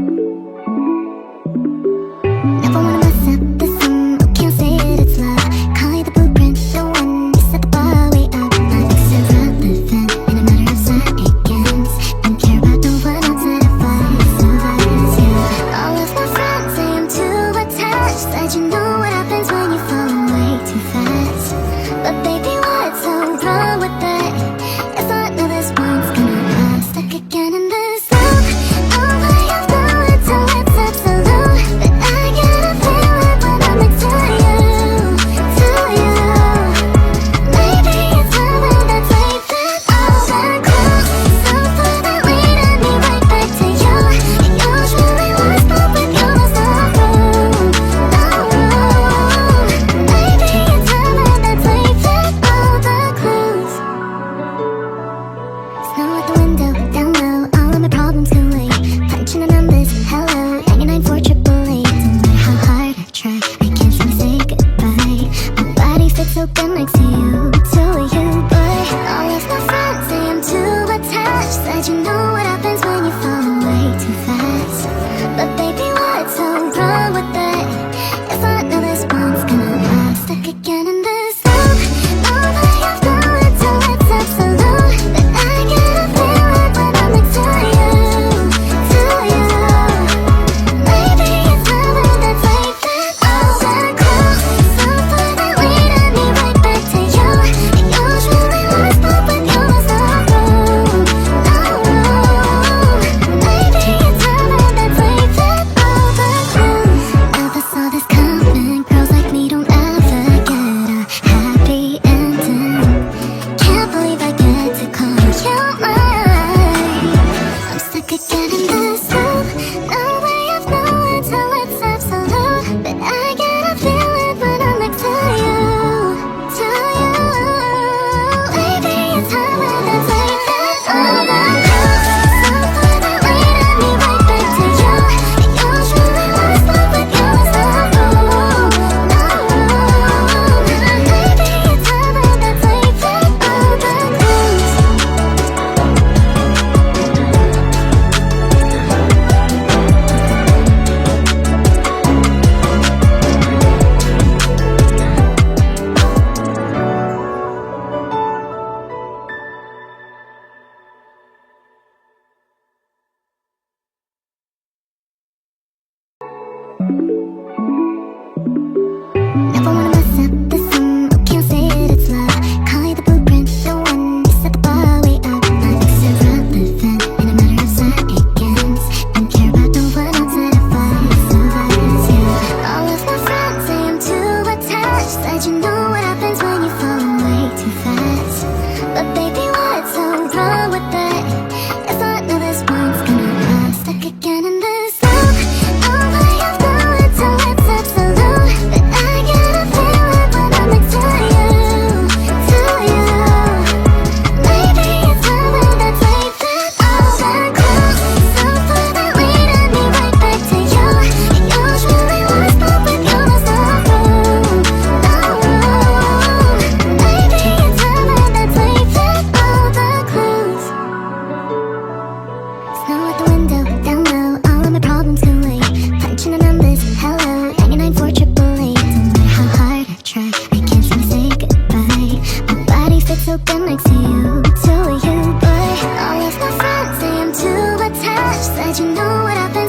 Never wanna mess up the sum, oh, can't say it, it's love. Call you the blueprint, the one you set the bar way up. Nothing's irrelevant in a matter of seconds. Don't care about no one outside of us, you. All of my friends say I'm too attached. Said you know what happens when you fall away too fast. But baby, what's so wrong with that? If I know this one's gonna last, stuck again in this loop. Oh, I have no it till it's absolute. But I get a feeling when I'm next to you, to you. Maybe it's love that's like that. All that close, so far that leading me right back to you. It usually lasts, but with you there's no room, no room. Maybe it's love that's like that. All the clues. Snow at the window, down low, all of my problems go away. Punching the numbers, hello, 99488. No matter how hard I try, I can't seem to say goodbye. My body fits open next to you, but all of my friends say I'm too attached. Said you know what happens when you fall away too fast. But baby, what's so wrong with that? If I know this one's gonna last, stuck again in this loop. Oh, I have no it till it's absolute. But I get a feeling when I'm next to you, to you. Maybe it's love that's like that. All that close, so far that leading me right back to you. It usually lasts, but with you there's no room, no room. Maybe it's love that's like that. All the clues. Never saw this coming. Girls like me don't ever get a happy ending. Can't believe I get to call you mine. I'm stuck again in this loop. No way of knowing till it's absolute. But I get a feeling when I'm next to you, to you. Maybe it's love that's like that. All that close, so far that leading me right back to you. It usually lasts, but with you there's no room, no room. Maybe it's love that's like that. All the clues. Never wanna mess up the sum, oh, can't say it, it's love. Call you the blueprint, the one you set the bar way up. Nothing's irrelevant in a matter of seconds. Don't care about no one outside of us, you. All of my friends say I'm too attached. Said you know what happens when you fall away too fast. But baby, what's so wrong with that? If I know this one's gonna last, stuck again in this loop. Oh, I have no it till it's absolute. But I get a feeling when I'm next to you, to you. Maybe it's love that's like that. All that close, so far that leading me right back to you. It usually lasts, but with you there's no room, no room. Maybe it's love that's like that. All the clues. Snow at the window, down low, all of my problems go away. Punching the numbers, hello, 99488. No matter how hard I try, I can't seem to say goodbye. My body fits open next to you, but all of my friends say I'm too attached. Said you know what happens